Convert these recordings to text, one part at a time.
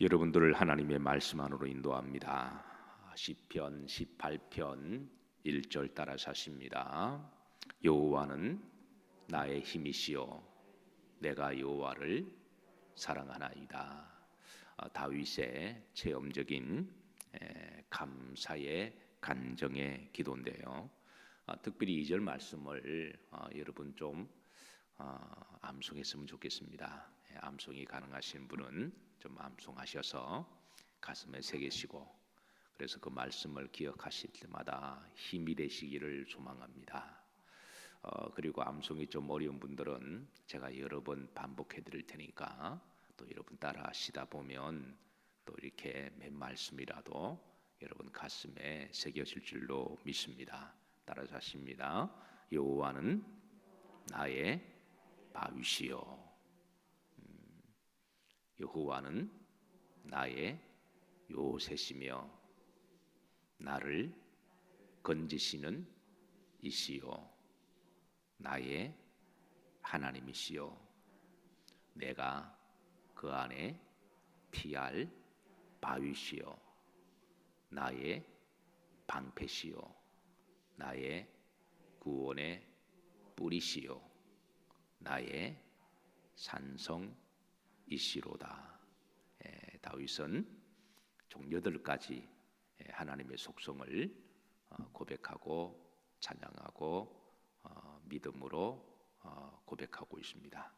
여러분들을 하나님의 말씀 안으로 인도합니다. 시편 18편 1절 따라서 하십니다. 여호와는 나의 힘이시요 내가 여호와를 사랑하나이다. 다윗의 체험적인 감사의 간정의 기도인데요. 특별히 2절 말씀을 여러분 좀 암송했으면 좋겠습니다. 암송이 가능하신 분은 좀 암송하셔서 가슴에 새기시고, 그래서 그 말씀을 기억하실 때마다 힘이 되시기를 소망합니다. 그리고 암송이 좀 어려운 분들은 제가 여러 번 반복해 드릴 테니까 또 여러분 따라 하시다 보면 또 이렇게 몇 말씀이라도 여러분 가슴에 새겨질 줄로 믿습니다. 따라서 하십니다. 여호와는 나의 바위시요 여호와는 나의 요새시며 나를 건지시는 이시요 나의 하나님이시요 내가 그 안에 피할 바위시요 나의 방패시요 나의 구원의 뿌리시요 나의 산성이시로다. 다윗은 총 8가지 하나님의 속성을 고백하고 찬양하고 믿음으로 고백하고 있습니다.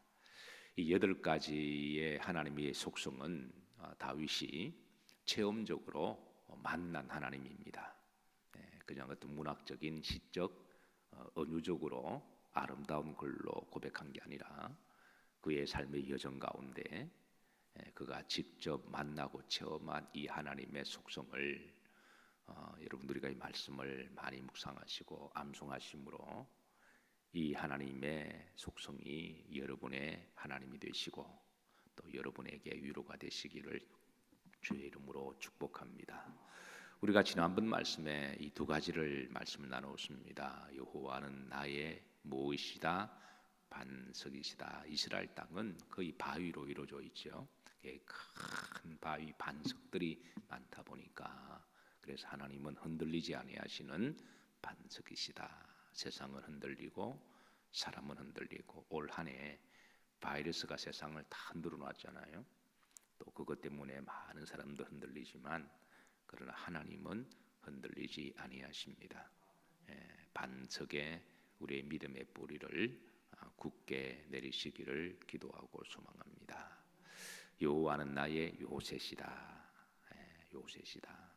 이 8가지의 하나님의 속성은 다윗이 체험적으로 만난 하나님입니다. 그냥 어떤 문학적인 시적 은유적으로 아름다운 글로 고백한 게 아니라 그의 삶의 여정 가운데 그가 직접 만나고 체험한 이 하나님의 속성을 여러분들이 이 말씀을 많이 묵상하시고 암송하심으로 이 하나님의 속성이 여러분의 하나님이 되시고 또 여러분에게 위로가 되시기를 주의 이름으로 축복합니다. 우리가 지난번 말씀에 이 2가지를 말씀을 나누었습니다. 여호와는 나의 모이시다 반석이시다. 이스라엘 땅은 거의 바위로 이루어져 있죠. 큰 바위 반석들이 많다 보니까 그래서 하나님은 흔들리지 아니하시는 반석이시다. 세상은 흔들리고 사람은 흔들리고 올 한 해 바이러스가 세상을 다 흔들어 놨잖아요. 또 그것 때문에 많은 사람도 흔들리지만 그러나 하나님은 흔들리지 아니하십니다. 반석에 우리의 믿음의 뿌리를 굳게 내리시기를 기도하고 소망합니다. 여호와는 나의 요새시다. 요새시다.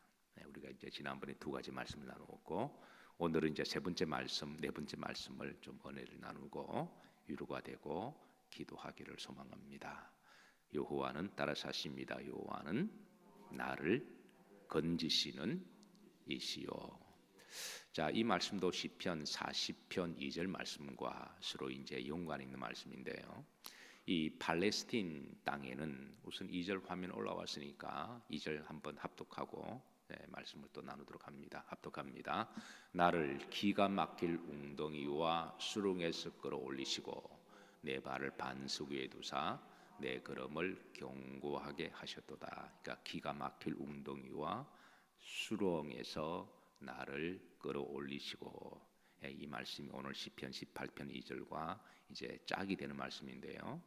우리가 이제 지난번에 2가지 말씀을 나누었고 오늘은 이제 3번째 말씀, 4번째 말씀을 좀 은혜를 나누고 위로가 되고 기도하기를 소망합니다. 여호와는 따라서 하십니다. 여호와는 나를 건지시는 이시요. 자, 이 말씀도 시편 40편 2절 말씀과 서로 이제 연관 있는 말씀인데요. 이 팔레스틴 땅에는 우선 2절 화면 올라왔으니까 2절 한번 합독하고 말씀을 또 나누도록 합니다. 합독합니다. 나를 기가 막힐 웅덩이와 수렁에서 끌어올리시고 내 발을 반석 위에 두사 내 걸음을 견고하게 하셨도다. 그러니까 기가 막힐 웅덩이와 수렁에서 나를 끌어올리시고, 이 말씀이 오늘 시편 18편 2절과 이제 짝이 되는 말씀인데요.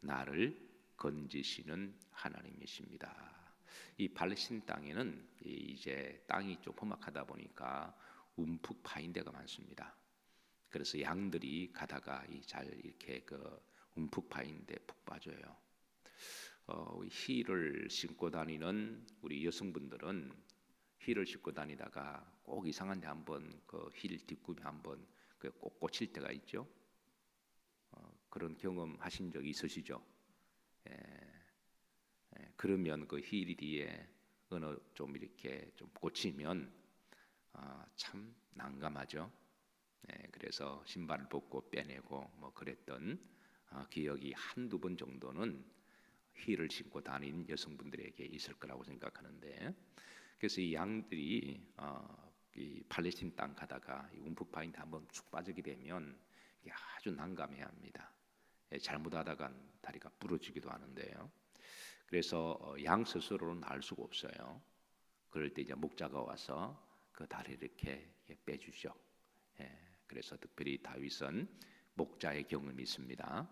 나를 건지시는 하나님이십니다. 이 팔레스틴 땅에는 이제 땅이 좀 험악하다 보니까 움푹 파인 데가 많습니다. 그래서 양들이 가다가 잘 이렇게 그 움푹 파인 데 푹 빠져요. 힐을 신고 다니는 우리 여성분들은 힐을 신고 다니다가 꼭 이상한 데 한번 그 힐 뒷굽이 한번 꼭 꽂힐 때가 있죠. 그런 경험 하신 적 있으시죠? 그러면 그 힐 뒤에 어느 좀 이렇게 좀 꽂히면 참 난감하죠. 그래서 신발을 벗고 빼내고 뭐 그랬던 기억이 한두 번 정도는 힐을 신고 다닌 여성분들에게 있을 거라고 생각하는데, 그래서 이 양들이 이 팔레스틴 땅 가다가 이 움푹 파인 데 한번 쭉 빠지게 되면 아주 난감해합니다. 잘못하다간 다리가 부러지기도 하는데요. 그래서 양 스스로는 날 수가 없어요. 그럴 때 이제 목자가 와서 그 다리를 이렇게 빼주죠. 그래서 특별히 다윗은 목자의 경험이 있습니다.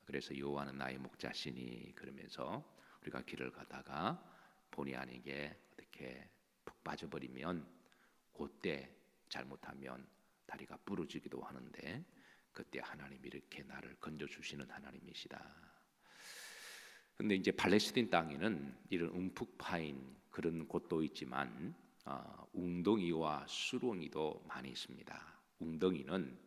그래서 여호와는 나의 목자시니 그러면서 우리가 길을 가다가 본의 아니게 어떻게 푹 빠져버리면 그때 잘못하면 다리가 부러지기도 하는데 그때 하나님이 이렇게 나를 건져주시는 하나님이시다. 근데 이제 팔레스틴 땅에는 이런 움푹 파인 그런 곳도 있지만 웅덩이와 수렁이도 많이 있습니다. 웅덩이는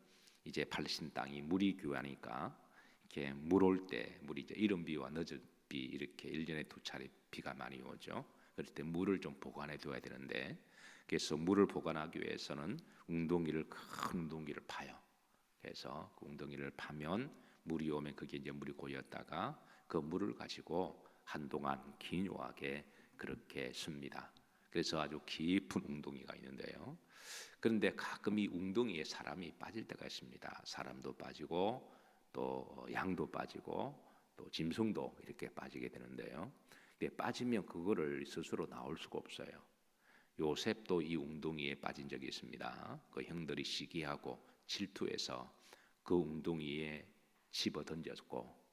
이제 팔레스틴 땅이 물이 귀하니까 이렇게 물 올 때 물이 이제 이른 비와 늦은 비 이렇게 1년에 2차례 비가 많이 오죠. 그럴 때 물을 좀 보관해 둬야 되는데 그래서 물을 보관하기 위해서는 큰 웅덩이를 파요. 그래서 그 웅덩이를 파면 물이 오면 그게 이제 물이 고였다가 그 물을 가지고 한동안 기묘하게 그렇게 씁니다. 그래서 아주 깊은 웅덩이가 있는데요. 그런데 가끔 이 웅덩이에 사람이 빠질 때가 있습니다. 사람도 빠지고 또 양도 빠지고 또 짐승도 이렇게 빠지게 되는데요. 근데 빠지면 그거를 스스로 나올 수가 없어요. 요셉도 이 웅덩이에 빠진 적이 있습니다. 그 형들이 시기하고 질투해서 그 웅덩이에 집어 던졌고,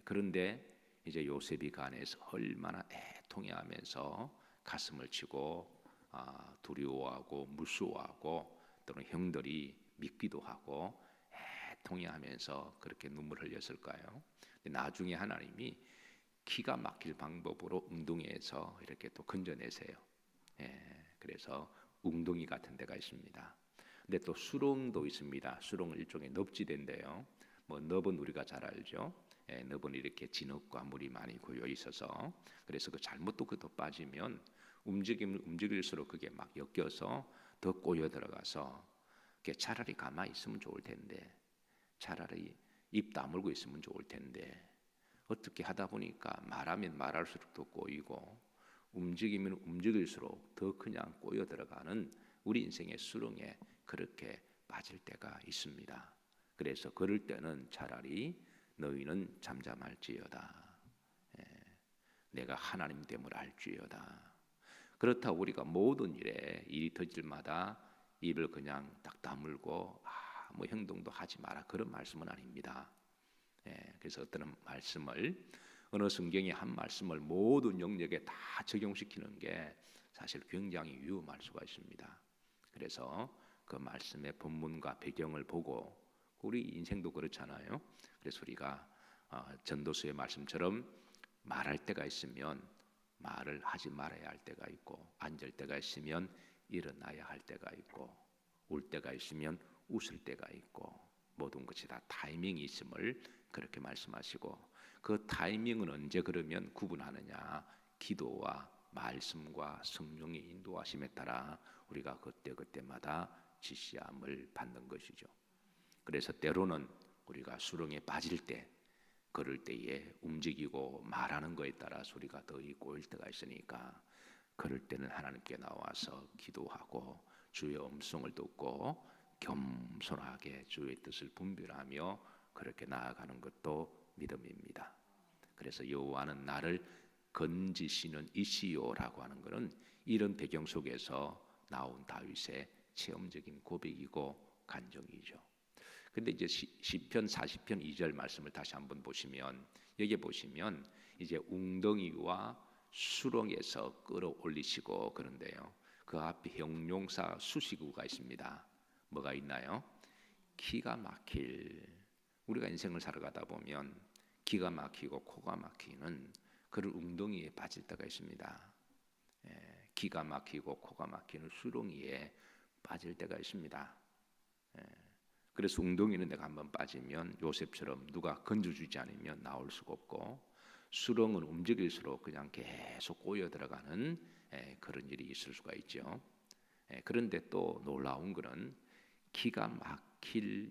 그런데 이제 요셉이 그 안에서 얼마나 애통해하면서 가슴을 치고 두려워하고 무서워하고 또는 형들이 믿기도 하고 애통해하면서 그렇게 눈물 흘렸을까요? 나중에 하나님이 기가 막힐 방법으로 웅덩이에서 이렇게 또 건져내세요. 그래서 웅덩이 같은 데가 있습니다. 근데 또 수렁도 있습니다. 수렁은 일종의 넙지대인데요. 뭐 넙은 우리가 잘 알죠. 넙은 이렇게 진흙과 물이 많이 고여 있어서 그래서 그 잘못 또 빠지면 움직일수록 그게 막 엮여서 더 꼬여 들어가서 차라리 가만히 있으면 좋을 텐데 차라리 입 다물고 있으면 좋을 텐데 어떻게 하다 보니까 말하면 말할수록 더 꼬이고 움직이면 움직일수록 더 그냥 꼬여 들어가는 우리 인생의 수렁에 그렇게 빠질 때가 있습니다. 그래서 그럴 때는 차라리 너희는 잠잠할지어다. 내가 하나님 됨을 알지어다. 그렇다고 우리가 모든 일이 터질마다 입을 그냥 딱 다물고 아무 행동도 하지 마라 그런 말씀은 아닙니다. 그래서 어떤 말씀을 어느 성경의 한 말씀을 모든 영역에 다 적용시키는 게 사실 굉장히 위험할 수가 있습니다. 그래서 그 말씀의 본문과 배경을 보고 우리 인생도 그렇잖아요. 그래서 우리가 전도서의 말씀처럼 말할 때가 있으면 말을 하지 말아야 할 때가 있고 앉을 때가 있으면 일어나야 할 때가 있고 울 때가 있으면 웃을 때가 있고 모든 것이 다 타이밍이 있음을 그렇게 말씀하시고 그 타이밍은 언제 그러면 구분하느냐 기도와 말씀과 성령의 인도하심에 따라 우리가 그때그때마다 지시함을 받는 것이죠. 그래서 때로는 우리가 수렁에 빠질 때 그럴 때에 움직이고 말하는 것에 따라 소리가 더 꼬일 때가 있으니까 그럴 때는 하나님께 나와서 기도하고 주의 음성을 듣고 겸손하게 주의 뜻을 분별하며 그렇게 나아가는 것도 믿음입니다. 그래서 여호와는 나를 건지시는 이시요라고 하는 것은 이런 배경 속에서 나온 다윗의 체험적인 고백이고 간증이죠. 근데 이제 시편 40편 2절 말씀을 다시 한번 보시면 여기 보시면 이제 웅덩이와 수렁에서 끌어올리시고 그런데요. 그 앞에 형용사 수식어가 있습니다. 뭐가 있나요? 기가 막힐. 우리가 인생을 살아가다 보면 기가 막히고 코가 막히는 그런 웅덩이에 빠질 때가 있습니다. 기가 막히고 코가 막히는 수렁이에 빠질 때가 있습니다. 그래서 웅덩이는 내가 한번 빠지면 요셉처럼 누가 건져주지 않으면 나올 수가 없고 수렁은 움직일수록 그냥 계속 꼬여 들어가는 그런 일이 있을 수가 있죠. 그런데 또 놀라운 것은 기가 막힐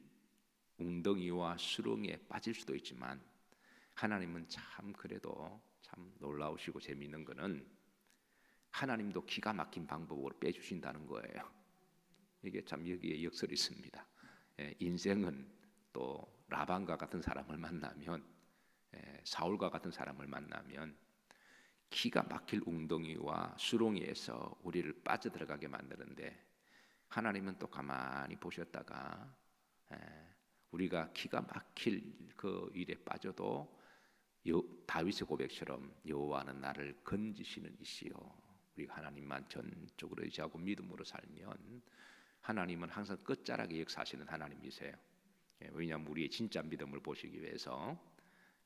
웅덩이와 수렁에 빠질 수도 있지만 하나님은 참 그래도 참 놀라우시고 재미있는 것은 하나님도 기가 막힌 방법으로 빼주신다는 거예요. 이게 참 여기에 역설이 있습니다. 인생은 또 라반과 같은 사람을 만나면 사울과 같은 사람을 만나면 기가 막힐 웅덩이와 수렁에서 우리를 빠져들어가게 만드는데 하나님은 또 가만히 보셨다가 우리가 기가 막힐 그 일에 빠져도 다윗의 고백처럼 여호와는 나를 건지시는 이시요. 우리가 하나님만 전적으로 의지하고 믿음으로 살면 하나님은 항상 끝자락에 역사하시는 하나님이세요. 왜냐하면 우리의 진짜 믿음을 보시기 위해서.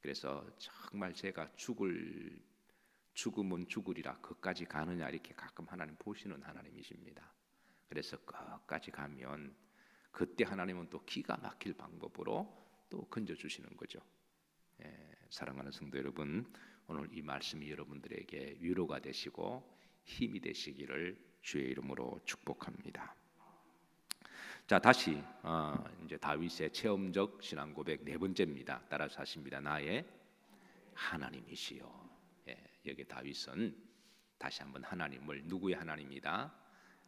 그래서 정말 제가 죽으면 죽으리라 끝까지 가느냐 이렇게 가끔 하나님 보시는 하나님이십니다. 그래서 끝까지 가면 그때 하나님은 또 기가 막힐 방법으로 또 건져주시는 거죠. 사랑하는 성도 여러분, 오늘 이 말씀이 여러분들에게 위로가 되시고 힘이 되시기를 주의 이름으로 축복합니다. 자, 다시 이제 다윗의 체험적 신앙 고백 네 번째입니다. 따라서 하십니다. 나의 하나님이시요. 여기 다윗은 다시 한번 하나님을 누구의 하나님이다?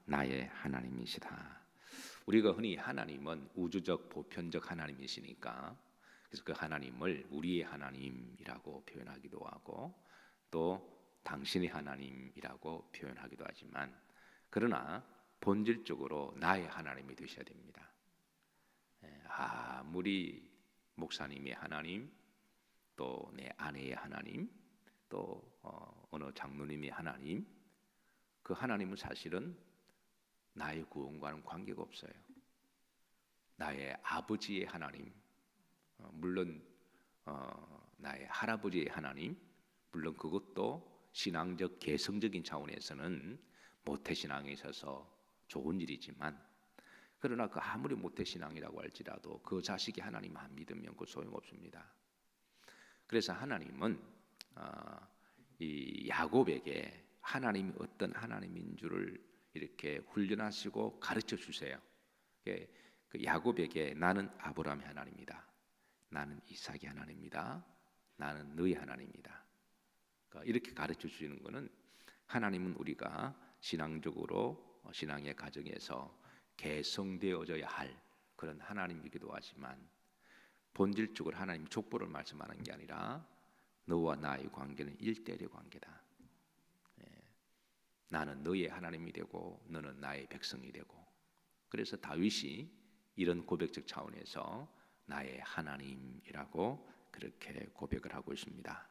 나의 하나님이시다. 우리가 흔히 하나님은 우주적 보편적 하나님이시니까 그래서 그 하나님을 우리의 하나님이라고 표현하기도 하고 또 당신의 하나님이라고 표현하기도 하지만 그러나 본질적으로 나의 하나님이 되셔야 됩니다. 아무리 목사님의 하나님, 또 내 아내의 하나님, 또 어느 장로님의 하나님, 그 하나님은 사실은 나의 구원과는 관계가 없어요. 나의 아버지의 하나님, 물론 나의 할아버지의 하나님, 물론 그것도 신앙적 개성적인 차원에서는 모태신앙에 있어서 좋은 일이지만 그러나 그 아무리 모태신앙이라고 할지라도 그 자식이 하나님 안 믿으면 그 소용없습니다. 그래서 하나님은 이 야곱에게 하나님이 어떤 하나님인 줄을 이렇게 훈련하시고 가르쳐 주세요. 그 야곱에게 나는 아브라함의 하나님이다. 나는 이삭의 하나님이다. 나는 너의 하나님이다. 그러니까 이렇게 가르쳐 주시는 것은 하나님은 우리가 신앙적으로 신앙의 과정에서 개성되어져야 할 그런 하나님이기도 하지만 본질적으로 하나님 족보를 말씀하는 게 아니라 너와 나의 관계는 일대일의 관계다. 나는 너의 하나님이 되고 너는 나의 백성이 되고 그래서 다윗이 이런 고백적 차원에서 나의 하나님이라고 그렇게 고백을 하고 있습니다.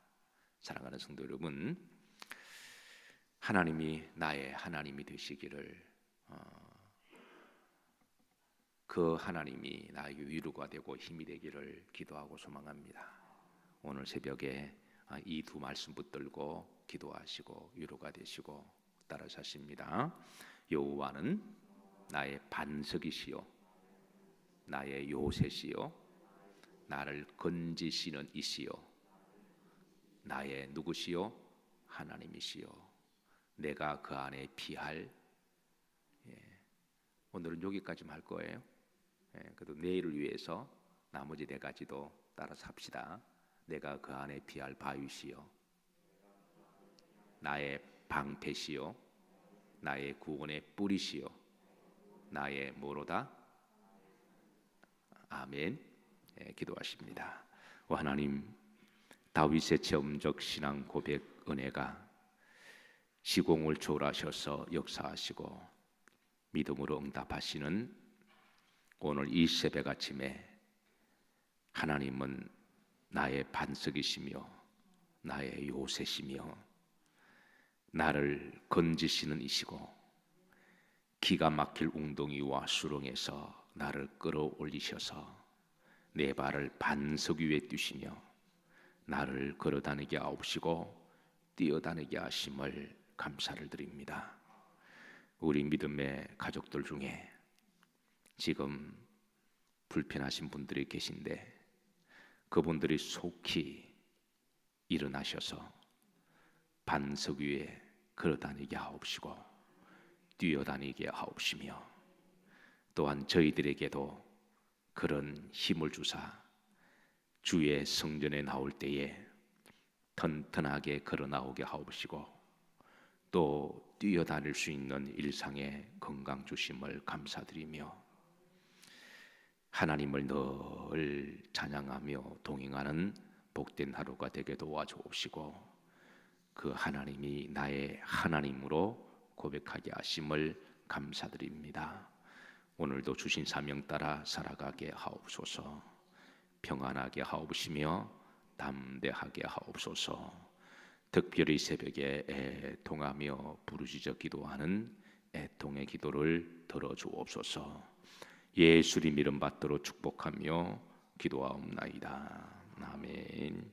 사랑하는 성도 여러분, 하나님이 나의 하나님이 되시기를 그 하나님이 나에게 위로가 되고 힘이 되기를 기도하고 소망합니다. 오늘 새벽에 이 두 말씀 붙들고 기도하시고 위로가 되시고 따라서 하십니다. 여호와는 나의 반석이시요 나의 요새시요 나를 건지시는 이시요 나의 누구시요 하나님이시요 내가 그 안에 피할 오늘은 여기까지만 할 거예요. 그래도 내일을 위해서 나머지 네 가지도 따라서 합시다. 내가 그 안에 피할 바위시요 나의 방패시요 나의 구원의 뿌리시요 나의 뭐로다? 아멘. 기도하십니다. 오 하나님, 다윗의 체험적 신앙 고백 은혜가 시공을 초월하셔서 역사하시고 믿음으로 응답하시는 오늘 이 새벽 아침에 하나님은 나의 반석이시며 나의 요새시며 나를 건지시는 이시고 기가 막힐 웅덩이와 수렁에서 나를 끌어올리셔서 내 발을 반석 위에 두시며 나를 걸어다니게 하옵시고 뛰어다니게 하심을 감사를 드립니다. 우리 믿음의 가족들 중에 지금 불편하신 분들이 계신데 그분들이 속히 일어나셔서 반석 위에 걸어다니게 하옵시고 뛰어다니게 하옵시며 또한 저희들에게도 그런 힘을 주사 주의 성전에 나올 때에 튼튼하게 걸어 나오게 하옵시고 또 뛰어다닐 수 있는 일상의 건강 주심을 감사드리며 하나님을 늘 찬양하며 동행하는 복된 하루가 되게 도와주옵시고 그 하나님이 나의 하나님으로 고백하게 하심을 감사드립니다. 오늘도 주신 사명 따라 살아가게 하옵소서. 평안하게 하옵시며 담대하게 하옵소서. 특별히 새벽에 애통하며 부르짖어 기도하는 애통의 기도를 들어주옵소서. 예수님 이름 받들어 축복하며 기도하옵나이다. 아멘.